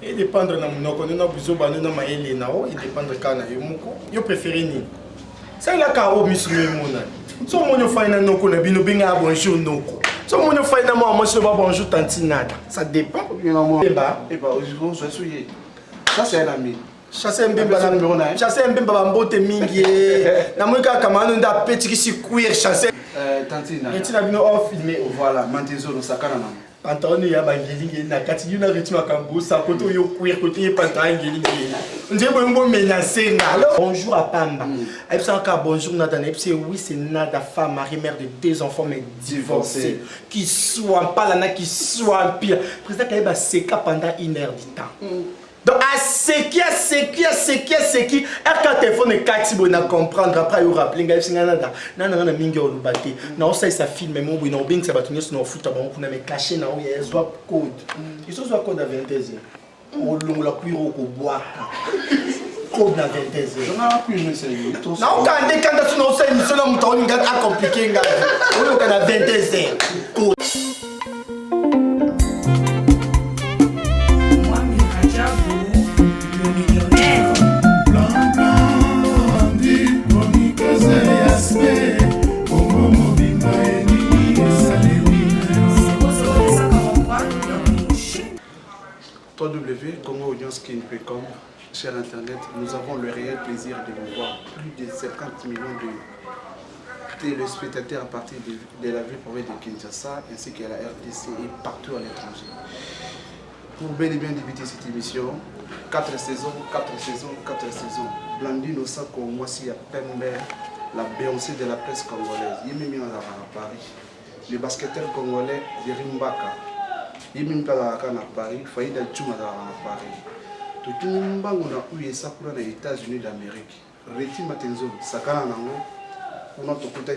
Et dépendre de mon on a besoin de ma et dépendre quand yo préféré ni. Ça la caro misumi mona. So mon fa na noko na bino binga bonjour noko. So mon fa na moi je va bonjour tantinada. Ça dépend. Je suis ça c'est un ami. Chasser un bimba mbote mingi. Na mwika kamano nda petit qui cuir chasser. Tantina. Et tu n'as bino off filmé. Voilà, mantezo no sakana na. Pantalon ya bangelingi na kati yuna ritma kambusa koto yo cuir côté pantalon ngelingi. Ndje bongo menacer na. Bonjour à Pamba. Et puis encore bonjour Nada. Et puis oui c'est Nada femme mari mère de 2 enfants mais divorcée qui soit pas là qui soit pire. Président Kaiba seka pendant 1 heure du temps. Donc à ce qui quand téléphone est 4 bon à comprendre après il rappeler ngai singa nada na mingi olubate na osa ça filme mon bon bing ça batunye sur foot ba on me cacher na o ya soit code il so soit code à 22h on longola kuiro ko boire code na 22h on a plus je sais na on quand tu no sai mission na mutoni nga compliqué nga on kana 22h code. www.congoaudience.com. Cher Internet, nous avons le réel plaisir de vous voir plus de 50 millions de téléspectateurs à partir de la ville province de Kinshasa ainsi qu'à la RDC et partout à l'étranger. Pour bel et bien débuter cette émission, 4 saisons. Blandine Osako, moi si à Pembe, la Beyoncé de la presse congolaise, Yémimi à Paris, le basketteur congolais de Rimbaka. Yémimi à Paris, Faïda Tchouma à Paris. Tout le monde a eu les États-Unis d'Amérique. Reti Matenzo, Sakana Nango, pour notre côté,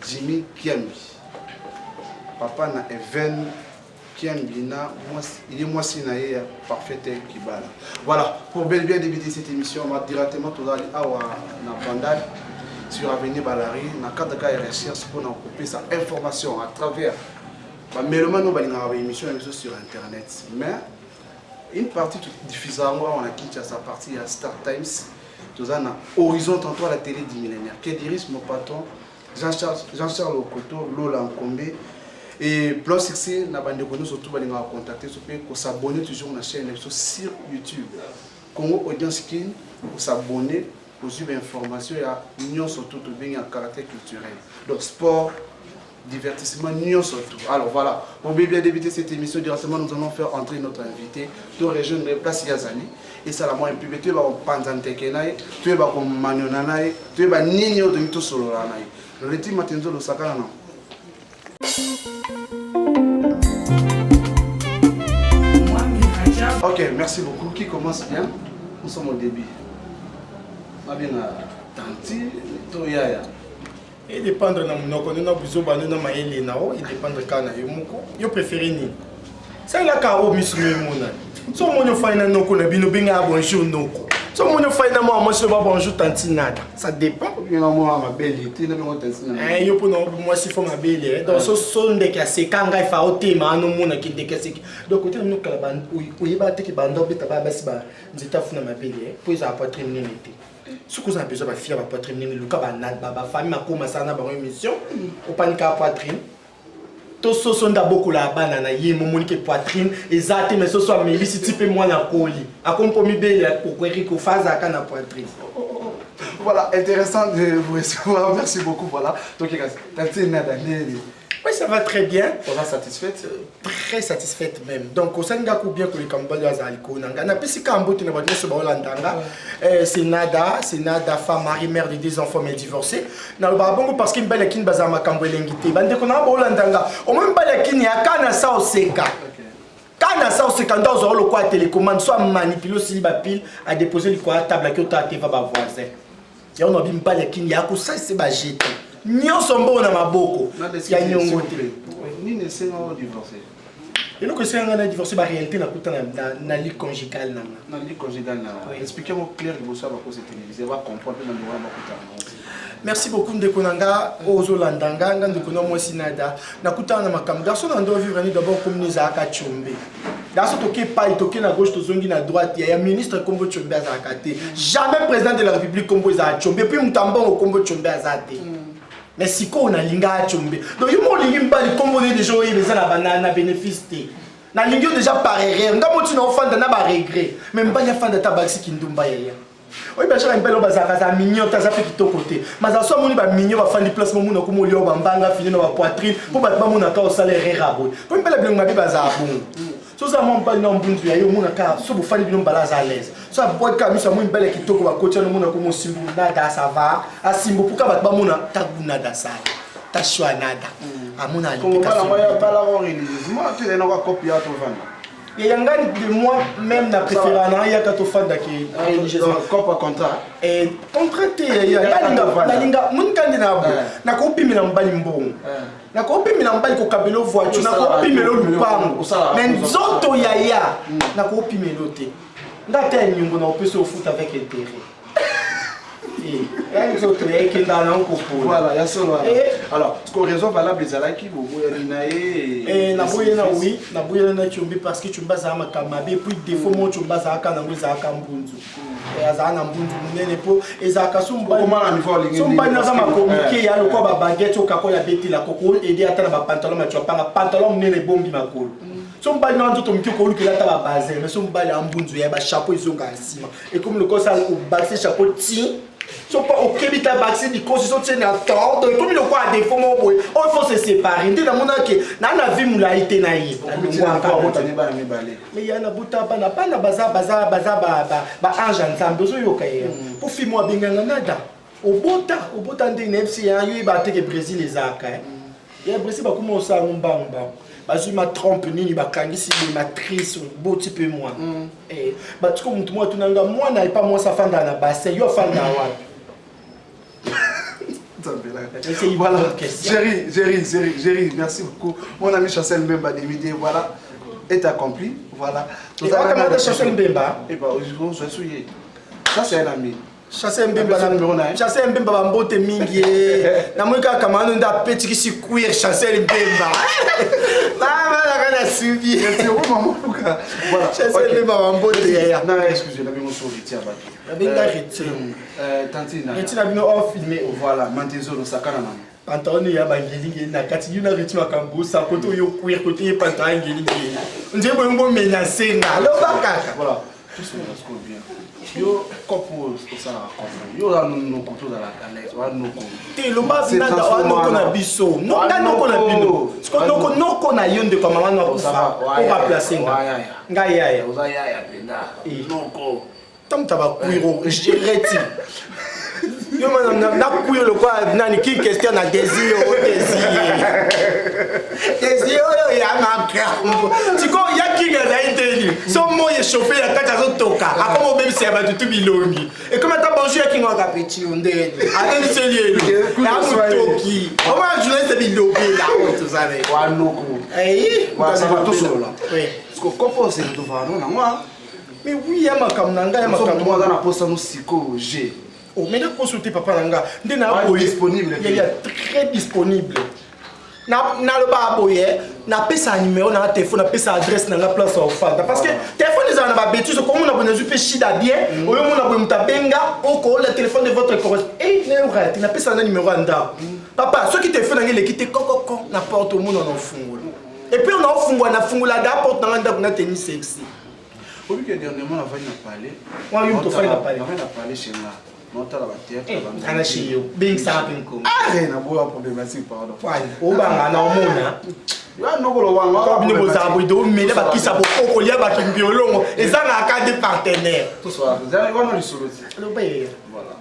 Jimmy Kiambi. Papa na Even Kiambi, il est moi si naïe parfait Kibala. Voilà, pour bien débuter cette émission, on va directement tout aller à la bandade sur Avenue Balari, dans le cadre de la recherche pour nous couper sa information à travers. Mais le moment où on va avoir une émission sur Internet. Mais une partie diffusée on a quitté sa partie à Star Times, tout à Horizon tantôt à la télé du millénaire. Qui dirige mon patron Jean-Charles Okoto, Lola Nkombe. Et plus succès, nous avons surtout contacter pour s'abonner toujours à la chaîne sur YouTube. Congo Audience Skin, pour s'abonner, pour suivre l'information et l'union surtout bien en caractère culturel. Donc sport, divertissement, nous surtout. Alors voilà, pour bien débuter cette émission, directement nous allons faire entrer notre invité de région de Place Yazani. Et ça la moins public, tu es en Panzantekenaï, tu es en Manionanaï, tu es en Nino de Mito Soloranaï. Le Reti Matenzo de Sakana. Ok, merci beaucoup. Qui commence bien? Nous sommes au début. Tanti, Toyaya. Et dépendre de mon on a besoin de ma et dépendre quand yo préféré ni. Ça la caro misumi mona. So mon fa na noko na bino binga bonjour noko. So mon fa na moi je va bonjour tantinada. Ça dépend. Moi ma belle, tu n'as pas tantinada. Yo pour moi si faut ma belle. Donc so ndeke se kanga fa otema no mona ki ndeke se. Donc côté nous kala ban ou ba te ki bando beta ba basi ba nzita funa ma belle. Pour ça poitrine n'était. Ce que vous avez besoin de faire, poitrine, le cas de famille, ma sana ba émission, au panique à poitrine. Tout ce sont d'abord la banane, y est mon poitrine, exact, mais ce soit mais si tu peux moi la colis. A compromis belle pour que fasse à la poitrine. Voilà, intéressant de vous recevoir. Merci beaucoup. Voilà. Donc, oui, ça va très bien. On va satisfaite? Très satisfaite même. Donc, au sein de bien que le Cambodge a alcool, on a plus de Cambodge, c'est Nada, femme, mari, mère de 2 enfants, mais divorcée. Dans le Babongo, parce qu'il y a une balle qui est en Cambodge, bande qu'on a Holandanga. Au même balle qui n'y a qu'un ça au Seka. Quand ça au Seka, dans le quoi télécommande, soit manipulé aussi le pile à déposer le quoi à table qui est à va voisin. Et on a une balle qui n'y a que ça, c'est jeté. Nyon sombo na maboko ya nyongo te ni ne senga divorcer et nous que c'est un divorcé par réalité na lit conjugal na lit conjugal na expliquez-moi clair que vous savez quoi c'est télévisé va comprendre na ndora makuta. Merci beaucoup ndeko nanga ozolandanga ndeko na moi sinada nakutana na makambo garçon ndo vivre d'abord comme nous aka chombe Dans ce toqué pas, il toqué à gauche, il à droite, il y a un ministre Kombo Tchombe à Zakate. Jamais président de la République Kombo Tchombe. Puis Moutambon au Kombo Tchombe à Zate. Mais si on a linga Tchombe. Donc il m'a lingi pas les Kombo des gens ils besoin la banane à bénéfice. Na lingi déjà pareil. Ngamo tu n'as pas de na regret. Même pas y a fan de tabaxi qui ndumba ya. Oui, bien sûr, un bel bazar, mignon, t'as fait qui côté. Mais à soi, mon mignon va faire des placements, mon comme on bambanga, finir dans la poitrine, pour battre mon accord au salaire rabou. Pour une belle blague, ma bazar, bon. Ça, mon pas non bon, il y a mon accord, soit vous faites une balade à l'aise. Soit boîte comme ça, mon belle qui toque va coacher le monde comme on simbo nada, ça va. À simbo, pourquoi battre mon accord, nada, ça. T'as choisi nada. À mon avis, comme moi, pas la religieuse. Moi, tu n'as pas copié à ton vent. Et il y a de moi-même na préféré il y a quand on fait qui religieusement comme contrat et contracté il y a linga mun kandi na bo na ko pimela mbali mbongo na ko pimela mbali ko kabelo voiture na ko pimela lupango mais nzoto ya na ko pimela te ndata nyungu na opesa au foot avec intérêt et les autres qui dans un couple voilà ya solo alors ce qu'on raison valable les alaki bobo ya linae et na boyena oui na boyena chumbi parce que chumba za makamabe puis défaut mon chumba za kana ngo za kambunzu et azana mbunzu munene po ezaka sumba comment la niveau lingi sumba na za makomike ya lokwa ba baguette o kakola beti la koko aider ata na ba pantalon ma chopanga pantalon munene bombi makolo sumba na nto tomiki ko lukela ta ba bazel mais sumba la mbunzu ya ba chapeau izonga asima et comme le cosa au baxer chapeau ti sont pas au Québec tabaxi du constitution tient à temps donc comme il quoi à défaut mon boy il faut se séparer ndé na mona ke na na vie mulaité na yi mais il y a na buta pas na baza ange ensemble zo yoka ye pour fi moi binganga nada au bota ndé na FC ya yo ba te ke Brésil ezaka ya Brésil ba kuma osa mbamba bazui ma trompe nini bakangisi de matrice beau petit peu moi et ba tu comme moi tunanga moi na pas moi ça fanda na bassin yo fanda wapi voilà, Géry, merci beaucoup. Mon ami Chancel Mbemba Dévidé, voilà, est accompli. Voilà. Et comment Chancel Mbemba? Et bien, aujourd'hui, je suis. Ça, c'est un ami. Chancel Mbemba, mbote mingi. Na mwika kamano nda petit qui si queer Chancel Mbemba. La suivi. Voilà. Chancel Mbemba mbote ya. Non, excusez-moi, mais mon sourire tient battu. Tantina. Tantina bino off filmé. Voilà, mantezo no sakana na. Pantalon ya bangelingi na kati yuna ritma kambusa koto yo queer koto ye pantalon ngelingi. Ndebo mbo menacer na. Lo bakaka. Voilà. Tout se passe bien. Yo kopo ça yo la no koto dans la canette, wa no ko. Te lo ba nada wa no ko na biso. No ka no ko na bino. Sko no ko na yonde kwa mama no kufa. Ko remplacer nga. Nga yaya. Oza yaya penda. No ko. Tam taba kuiro, je dirais-tu. Yo na kuiro le quoi nani qui question na désir au désir. Désir yo ya makambo. Tiko ya ki ga zaiteli. So mo ye chauffer la kata zo toka. Akomo même si aba tutu bilongi. Et comme ta bonjour ki ngwa kapeti onde. Ateni selier. Ya mutoki. Comment journaliste bilobé là tout ça avec. Wa noko. Eh, ça va tout seul là. Oui. Parce que kopo c'est tout va non moi. Mais oui, ya makambo nanga ya makambo. Moi na posta no siko G. Oh, mais d'accord, consulter papa nanga. Ndena disponible. Il est très disponible. Na le ba boye, na pesa numéro na téléphone, na pesa adresse na la place au fada parce que téléphone ils ont ba bêtise comme on a besoin de chida bien, ou on a besoin de benga au call le téléphone de votre correspondant. Eh, n'importe, na pesa na numéro anda. Papa, ceux qui téléphone nanga les quitter kokoko na porte au monde en fungo. Et puis on a fungo na fungo la da porte na anda na tennis sexy. Au lieu que dernièrement on va y parler. Moi il me fait parler. On va parler chez moi. Nota la théâtre. Ana chiyo. Bing sa pinko. Ah, na boya problématique pardon. Oba na omona. Ya nokolo wanga. Ko bino bozabo do mele ba kisa bo kokolia ba kimbiolongo. Ezanga ka des partenaires. Tout soir. Vous allez voir le solo. Voilà.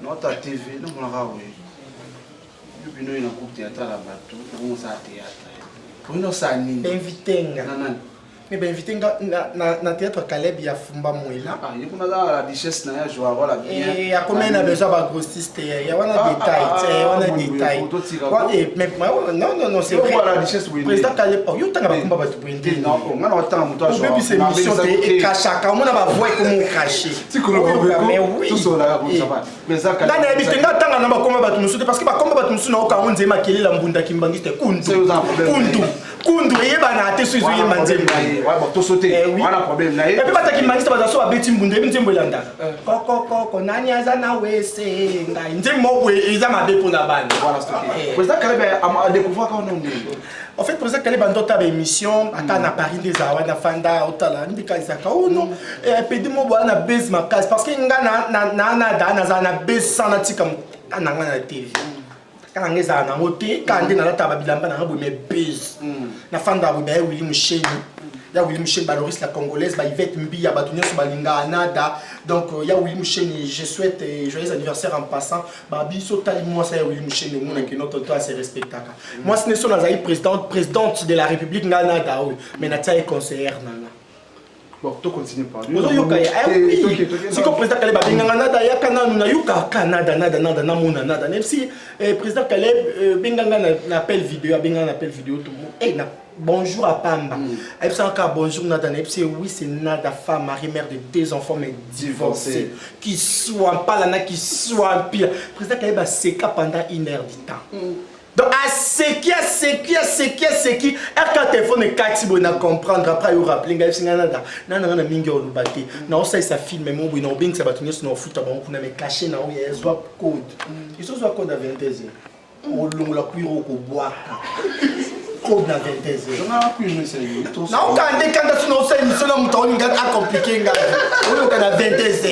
Nota TV, nous on va oui. Bino ina coupe théâtre la bateau, on sa théâtre. Pour nous ça ni. Invitenga. Mais ben invitenga na théâtre Caleb ya Fumba Mwela. Ah, il y a la richesse na ya joie voilà bien. Et ya combien na besoin ba grossiste, ya wana détail, mais non c'est vrai. La richesse oui. Président Caleb, yo tanga ba kumba ba tu bwende. Non, on a autant muto a joie. Bébé c'est mission et kachaka, on a ba voix comment cacher. Mais oui. Tout ça là ça va. Président Caleb. Dans les bitenga tanga na ba komba ba tu musu parce que ba komba ba tu musu na oka on nzema kelela mbunda kimbangiste kundu. kundu eyebana te so ezoyemba nzembo wana problème na ye epe bataki mangista bazaso babeti mbundu ebi nzembo elandaka kokokoko nani aza na wese ngai nzembo moko eza mabe mpona bana président Kaleb adécouvrir quand on en fait président Kaleb andota baémission ata na Paris nde ezala wana fanda otala ndika ezaka ono pedi mo boya na base makasi parce que nga nada nazala na base sans natika nanga na tv kanga ngeza nango te kande nalata babilamba nanga boye mais base na fanda boye ya Willy Musheni ya Willy Musheni Baloris la congolaise ba Yvette Mbia ba tunyo balinga nada donc ya Willy Musheni je souhaite joyeux anniversaire en passant ba biso tali moi ça ya Willy Musheni mon que notre toi c'est respectaka moi ce ne sont nazali présidente de la République nga nada mais na tia conseillère nanga bon tu continues par lui si comme président Kaleb benganga nada ya kana na yuka Canada nada na mona nada même si président Kaleb benganga na appel vidéo benganga na appel vidéo tout le monde bonjour à Pamba. Elle dit encore bonjour Nada. Oui, c'est Nada, femme, mari, mère de 2 enfants, mais divorcée. Qui soit pas là, qui soit pire. Le président Kaleb a séqué pendant 1 heure du temps. Donc, à séqué. Quand téléphone est 4, on a comprendre. Après, il y aura plein de gens. Nada, mingi au lubate. Non, ça, ça filme, mais moi, on a bien que ça va tenir sur nos foot. On a caché, on a soit code. Ils sont soit code à 22h. On l'a cuire au bois. Code na 22h. Non, quand tu n'as pas une seule montagne, tu compliqué. On a 22h.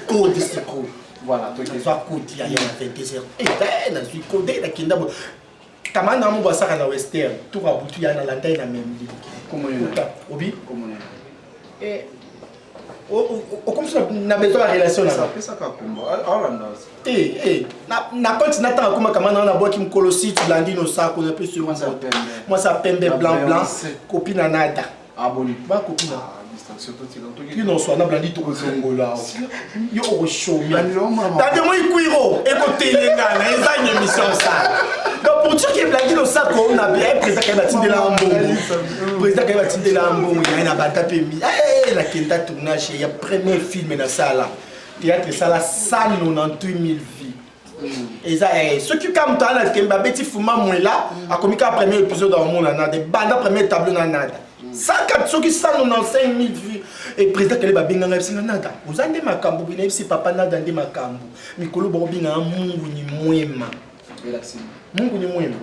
Code ici, code. Voilà, tu as code, il y a 22h. Et ben, je suis codé, il y a comment on va ça dans Western. Tout va bouger dans la taille de la même ligne. Comment il y a? Obi? Et comme ça, on a besoin de relation là. Ça na quand na ta comme comment on a bois qui me colossite blandino ça qu'on a peu sur moi ça pembe blanc copine nada abonné ba copine qui non soit na blandi to kongola yo o show mi dade moi kuiro e ko telenga na ezanye émission ça donc pour dire que blandi no ça ko na bien président Kaleb atindela mbongo président Kaleb atindela mbongo ya na bata pe mi la kenda tournage ya premier film na sala théâtre sala 198 000 vies. Et ça, ceux qui comme toi, Beti Fuma Mouela, a commis un premier épisode dans le monde, des bandes, premier tableau dans nada. 104 ceux qui sont 95 000 vues. Et le président Kaleb a bien gagné nada. Vous avez des macambou, vous avez papa nada des macambou. Mikolo Borobina, Mungu ni Mwema. Mungu ni Mwema.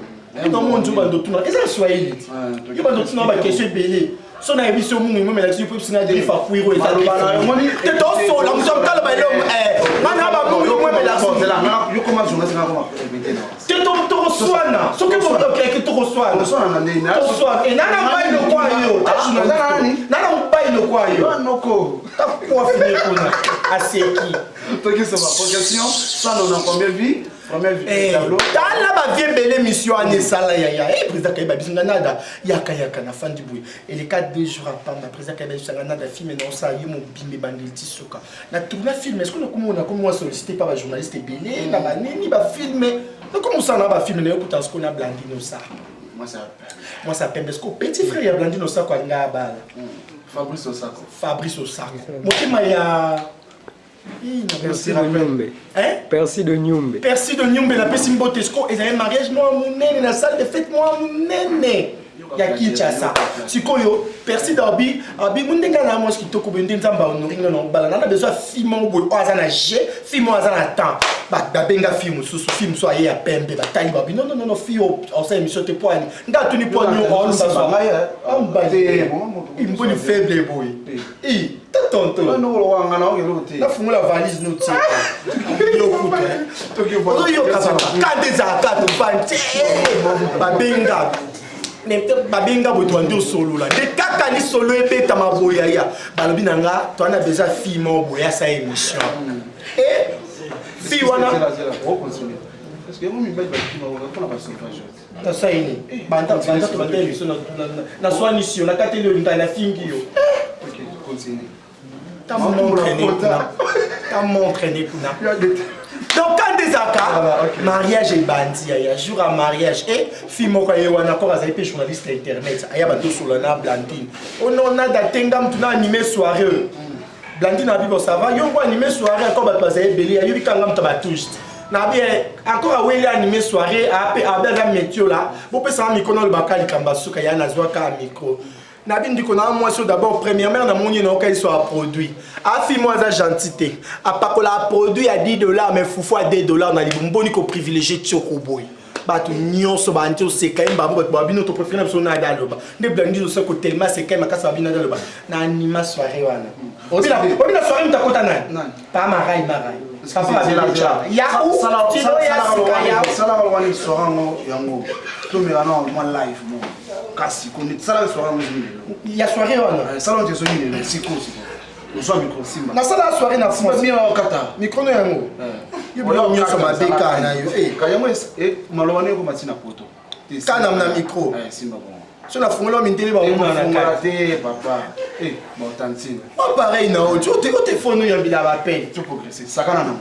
Et dans le monde, vous avez tout. Et ça, soyez. Vous avez tout dans question belé. Si on a vu ce monde, mais là-dessus, vous pouvez aller faire courir et ça. Tu es dans le sol, nous sommes dans le baillon. Je commence à tu te reçois, ce que vous te reçois. Et nana baille le quoi yo. Nana baille le quoi yo. T'as quoi finir pour nous? À c'est qui? Toi qui c'est ma progression, ça nous a combien de vie? Première vie tableau. Dans la vie belle mission année sala ya. Eh président Kaleb bisinga nada yaka na fin du bruit. Et les 4 jours après le président Kaleb bisinga nada film non ça yimo bimbe bandel tisoka. Na tourner film est-ce que on a comment sollicité par les journalistes belé na baneni ba filmer. Donc comment ça na ba filmer pour tant ce qu'on a blandino ça. Moi ça peine parce que petit frère ya blandino ça quoi nga bala. Fabrice Osako. Motima ya Percy de Nyumbe. Hein? Percy de Nyumbe. Percy de Nyumbe, la Percy Mbotesco, et un mariage, moi, mon nez, la salle de fête, moi, mon nez. Il y a qui t'a ça? Si Koyo, Percy d'Arbi, Arbi, mon nez, là, moi, ce qui te coupe, une tamba, on nourrit, non, on a besoin de film, on a un âge, film, on a un temps. Bah, d'abenga film, sous film, soit à peine, bah, taille, bah, non, film, on s'est mis sur tes points. N'a tenu point, nous, on s'en va. On va une bonne faible, boy. Et, tonton. La fumée la valise nous tire. Yo koute. Yo kasaba. Quand des attaques banté. Babenga. Babenga boto ando solo là. De kaka ni solo epeta maboya ya. Balobi nanga, to ana besoin fille mo boya sa émission. Et fille wana. Est-ce que vous me mettez pour la sauvetage? Ta saini. Banda to banda émission na soa mission na kateli olinga na fingi yo. OK, continue. T'as m'entraîné pour donc quand des accords, mariage et bandit, il y a jour à mariage et film quoi y a un accord avec les journalistes internet, il y a bateau sur le na Blandine. On a d'atengam tout animé soirée. Blandine a dit bon ça va, yo quoi animé soirée encore bateau belé, yo bikangam tabatouche. encore à Wele animé soirée, à la météo là, vous pouvez savoir micro dans le bacal Kambasuka, il y a un micro. Nabi dit qu'on a moi d'abord premièrement dans mon nom qu'il soit produit. Affi-moi sa gentillité. À pas que la produit à $10 mais foufou à $2 on a dit bon qu'on privilégié Tchokoboy. Bah tu nyon so ba ntio c'est quand même ba bino to préféré na so na da loba. Ne blandi so ko tellement c'est quand même ka sa bina da loba. Na anima soirée wana. Obila soirée mtakota nani? Pas marai. Ça va bien la joie. Ya ou ça la wani soirée ngo yango. To me ana mo live mo. Kasi ko ni sala soirée mo. Ya soirée wana. Salon de soni le siko. Ozo micro simba. Na sala soirée na France. Mi o kata. Micro no yango. Yo nyoso mabeka na yo. Kayamo malowane ko matina poto. Kana na micro. Simba bon. So la fongola mintele ba mo na kate papa. Bon tantine. Oh pareil na o. Tu te fono ya bila ba peine. Tu progresser. Sakana na.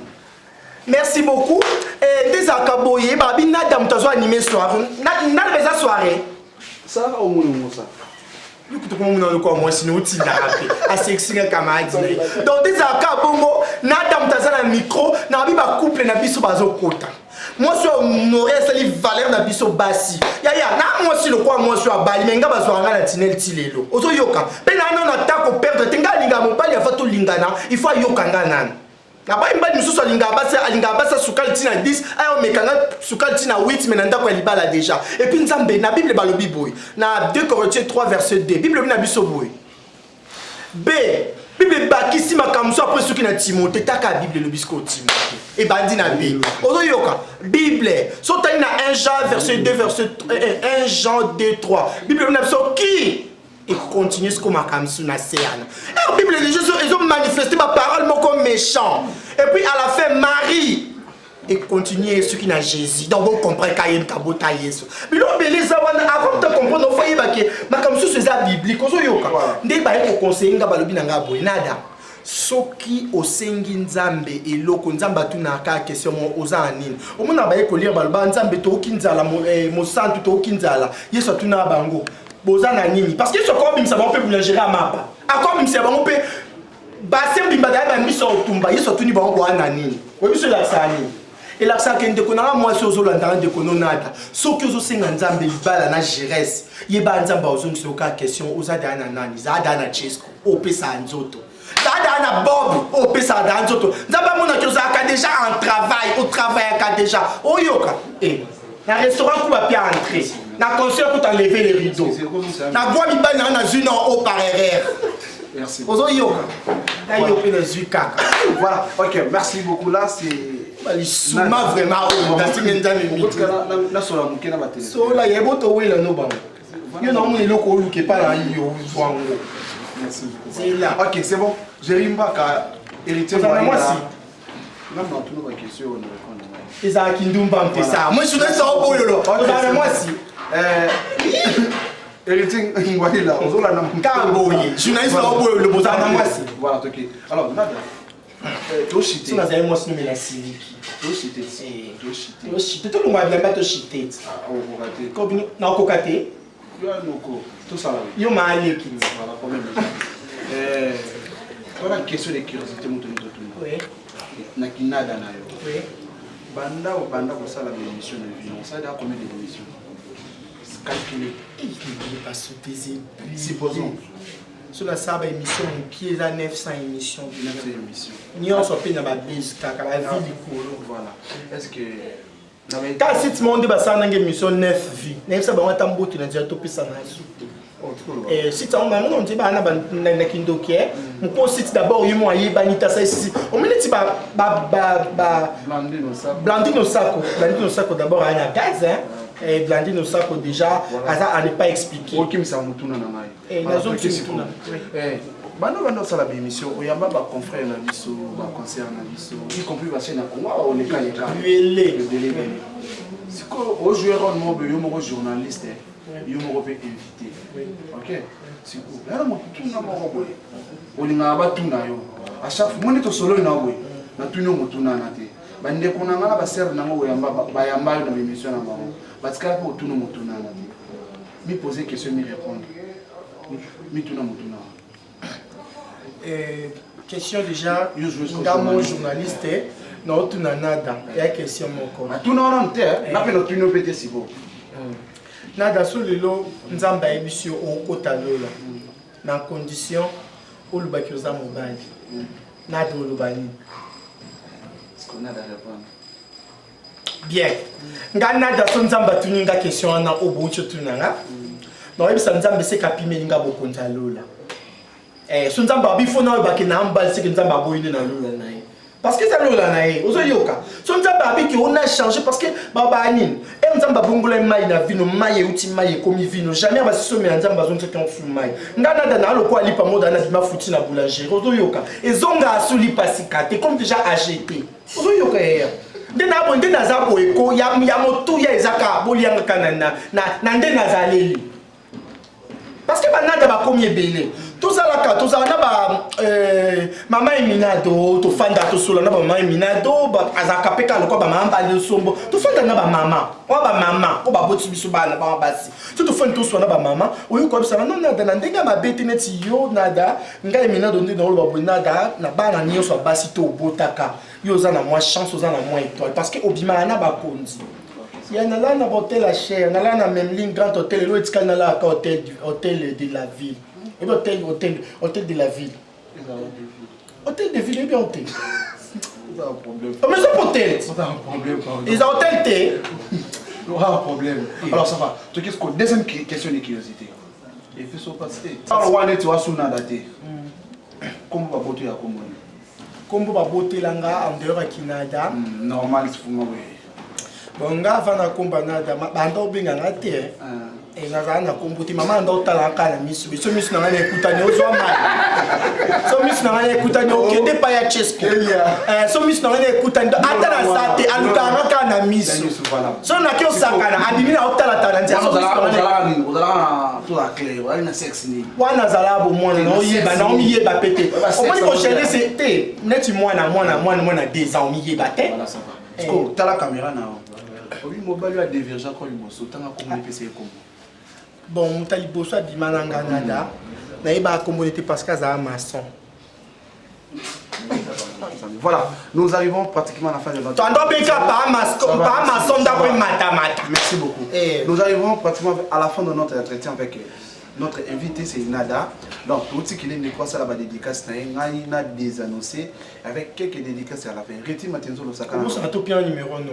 Merci beaucoup. Et des akaboye ba bi na dam tazo animer soirée. Na beza soirée. Ça va au monde ça. Donc des accords bongo, nadam tazana micro, na biba couple na biso bazo kota. Moi sur honoré sali valeur na biso basi. Ya na moi si le quoi moi sur bali menga bazo ngala tinel tilelo. Ozo yoka. Pe na non attaque perdre tenga linga mo bali afa to lingana, il faut yoka ngana. Na ba imba mususu alinga basa sukal tina 10 ayo mekanga sukal tina 8 mais nanda ko libala déjà et puis nzambe na bible balobi boy na 2 Corinthiens 3 verset 2 bible na biso boy B bible bakisi makamso après ce qui na Timothée taka bible le bisco Timothée et bandi na B ozo yoka bible so tani na 1 Jean verset 2 verset 1 Jean 2 3 bible na biso qui et continuer ce qu'on m'a comme sur la scène. Et la Bible dit Jésus, ils ont manifesté ma parole comme méchant. Et puis à la fin, Marie. Et continuer ce qui n'a Jésus. Donc vous comprenez qu'il y a un cabota Jésus. Mais l'on belé ça avant de comprendre, on fait que ma comme sur c'est biblique. On yoka. Ndé ba ko conseiller nga balobi nga boy nada. Soki osengi nzambe eloko nzamba tuna ka question mo oza nini. Omona ba ko lire baloba nzambe to kinzala mo santu to kinzala. Yesu tuna bango. Bozana nini parce que ce corps bim ça va peut gérer à mapa encore bim ça va on peut bassin bim bada ba miso otumba yeso tuni ba ngo ana nini we biso la sani et la sa kende konanga moi so zolanda de kononata so que zo senga nzambe libala na géresse ye ba nzamba ozongisa ka question ozada na nani zada na chesco opesa nzoto zada na bob opesa da nzoto nzamba mona que za ka déjà en travail au travail ka déjà oyoka na restaurant ku ba pia entrer na concert pour t'enlever les rideaux. Na bois mi bana na zune en haut par erreur. Merci. Ozo yoka. Na yoka na zuka. Voilà. OK, merci beaucoup là c'est bali suma vraiment o da tinga mi. Na sola mukena ba télé. Sola yebo to wela no bango. Yo na mo eloko oluke pa na yo zwango. Merci. C'est là. OK, c'est bon. Jérimba ka héritier moi si. Non, tout nos questions on répond. C'est ça qui ndumba mpesa. Moi je suis ça au boyolo. Moi si. Héritier Ngwalila, on zola na Kaboye. Journaliste au boyolo le bozana moi si. Voilà, OK. Alors, nada. To chité. Si nous avons moi si nous la siliki. To chité. To chité. Tout le monde va mettre chité. Ah, on va rater. Comme na kokate. Yo noko. Tout ça là. Yo ma aleki. Voilà, problème. Voilà question de curiosité mon tonito tout. Oui. Na kinada na yo. Oui. Banda ko sala émission de vie. Ça da combien d'émissions? Calculer. Il ne pas sauter ses pluies. Supposons. Sur la salle émission, qui est à 900 émissions. 900 émissions. Ni on s'en paye dans ma bise, car la vie est cool. Voilà. Est-ce que. Quand si tu m'as dit que ça a une émission 9 vies, 900 on a un beau qui n'a déjà topé ça. Et si tu as un moment, on dit que tu as un kindo qui est. On peut citer d'abord, il y a un banita ça ici. On me dit Blandino Sako d'abord à la gaz. Et Blandino Sako déjà, à ne pas expliquer. Ok, mais ça va nous et la zone qui est banda ça la émission il y a pas confrère na biso ba concert na biso y compris ba chaîne na Congo on les kaya le délai c'est quoi au joueur on mo yo mo journaliste yo mo peut invité OK c'est quoi là mo tout na mo boy olinga ba tuna yo à chaque fois mon to solo na boy na tunyo mo tuna na te bande kona ngala ba ser na ngo yamba ba yamba na émission na bango parce que pour tuno mo tuna na te me poser question me répondre me tuna mo tuna Question déjà, mon journaliste, non, tu n'as nada. Il y a une question, mon corps. Tout non, non, tu n'as pas si beau. Nada, sur le lot, nous avons une émission au Kotalola. Dans condition où le bac est mobile. Nada, le bani. Est-ce qu'on a à répondre? Bien. Nada, sur nous avons une question au bout de tout. Non, il s'agit de capimé nga beaucoup de lola. Si nous avons il faut nous baquer na mbal c'est que nous avons boire na lola nae. Parce que ça lola nae. Ozo yoka. Si nous avons qui on a changé parce que baba anin. Et nous avons bongola mai na vino mai uti mai comme vino. Jamais va se sommer nous avons besoin de quelqu'un sur mai. Ngana da na lo ko ali pa moda na bima futi na boulangerie. Ozo yoka. Et zonga asuli pasikate comme déjà acheté. Ozo yoka ya. Ndena bo ndena za bo eko ya motu ya ezaka bolianga kanana na ndena za leli. Parce que maintenant, va combien belé. Tout ça là, tout ça là, maman eminado, tout fan d'ato solo, na maman eminado, azaka peka le quoi, maman balé sombo, tout fan na maman, ou maman, ou boti biso na ba basi. Tout fan tout so na maman, ou yo comme ça, non nada, ndenga ma beti neti yo nada, nga eminado ndi na lo nada, na ba na nyo so basi to botaka. Yo za na moi chance, yo za na moi étoile, parce que obima na ba konzi. Il y a un hôtel à cher, il y a même ligne grand hôtel, il y a un hôtel de la ville. Et hôtel de la ville. Hôtel de ville, il y a un hôtel. Vous avez un problème. Mais c'est un hôtel. Vous avez un problème. Ils ont un hôtel T. Vous avez un problème. Alors ça va. Deuxième question de curiosité. Il fait son passé. Alors on est sur la date. Comment va voter à Combo? Comment va voter là en dehors à Kinada? Normal, c'est pour moi. Bon, nga vana komba nada, bando binga ngate. Et naza na kombuti mama ndo talaka na misu. So misu na ngane ekutani ozwa mai. So misu na ngane ekutani okende pa ya Chesco. So misu na ngane ekutani ata na sate aluka ngaka na misu. So na kyo sakana abimi na otala tala ntia. So misu na tout la clé, wala na sexe ni. Wana zalabo mwana na oyeba na omiyeba pete. Omoni ko chérie c'est te neti mwana 2 ans omiyeba te. Voilà ça va. Parce que t'as la caméra na. Oui, mobile a divergent quand il bosse. Tant que comment PC comme. Bon, mutali bosso abima na nganada. Na iba communauté parce que ça maçon. Voilà, nous arrivons pratiquement à la fin de notre. Merci beaucoup. Nous arrivons pratiquement à la fin de notre entretien avec notre invité, c'est Nada. Donc, tout ce qu'il est quoi ça la dédicace, il a désannoncé avec quelques dédicaces à la fin. Réti Matenzo le Sakana. Nous sommes tout numéro 9.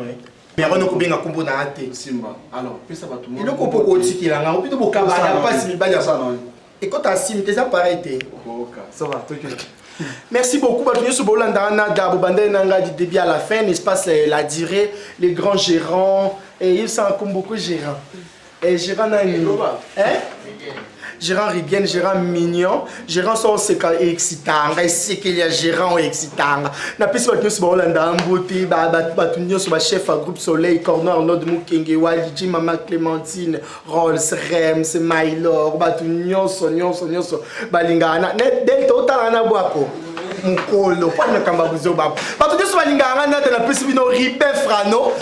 Mais on a combien de combos dans la tête. Simba. Alors, puis ça va tout le monde. Il faut qu'on continue là. On peut te boire pas si bien ça non. Et quand tu as sim, tes appareils ça va, tout. Merci beaucoup. Du début à la fin, n'est-ce pas, la durée, les grands gérants, et ils sont comme beaucoup de gérants. Et gérant Nani. Hein? Gérant Ribienne, gérant Mignon, gérant sont excitant, c'est qu'il y a gérant excitant. Na piste va tenir sur Hollanda, Mboti, Batunio sur chef à groupe Soleil, Corner, Nord Mukenge, Waliji, Mama Clémentine, Rolls, Rems, Mailor, Batunio, Sonio, Balingana, Del Total Anabuako. Mukolo, pas de Kambabuzo Bab. Batunio sur Balingana, la piste vino Ribe Frano,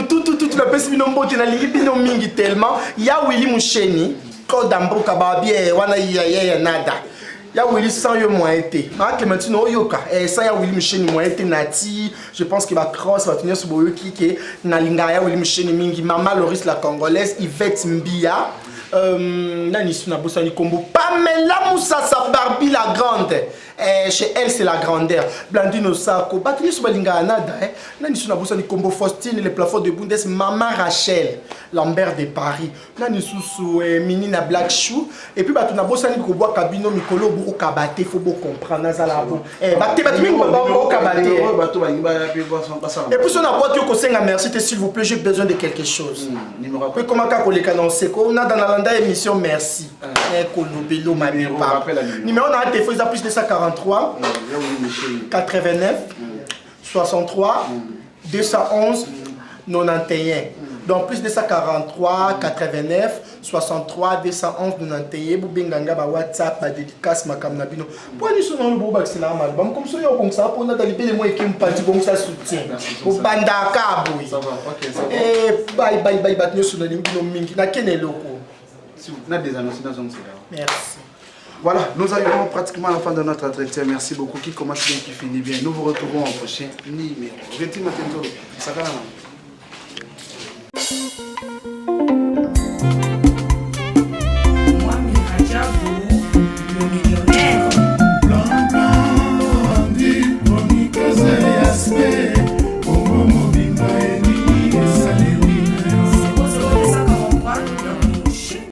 tout la piste vino Mboti, la Libino Mingi tellement, ya Willy Moucheni. Kodamboka babie wana ya nada ya Willy sans yo moité ma Clémentine oyoka ça ya Willy Mcheni moité nati je pense qu'il va cross va tenir sur boyo qui na linga ya Willy Mcheni mingi Mama Loris la congolaise Yvette Mbia nani suna bosani kombo Pamela Moussassa Barbie la grande chez elle c'est la grandeur Blandino Sako batini sur balinga nada nani suna bosani kombo Faustine le plafond de Bundes Maman Rachel Lambert de Paris nani susu Minina Black Shoe et puis batuna bosani ko bois kabino mikolo boko kabate faut beau comprendre nazala bon baté mingo boko kabate et puis on a boîte ko senga merci s'il vous plaît j'ai besoin de quelque chose numéro quoi comment ka ko le canoncer ko na dans la émission merci kolobelo ma numéro on a téléphone ça plus de 143 89 63 211 91 donc plus de 143 89 63 211 91 bubenganga ba WhatsApp ba dédicace makam na bino pour ni sono le boba c'est normal bam comme ça yo comme ça pour na dalibé moi qui me parti bon ça soutien pour banda ka boy ça va OK ça va et bye batno sono bino mingi na keneloko si vous na des annonces dans on c'est là merci Voilà, nous arrivons pratiquement à la fin de notre entretien. Merci beaucoup. Qui commence bien, qui finit bien. Nous vous retrouvons au prochain numéro. Reti Matenzo, Sakana.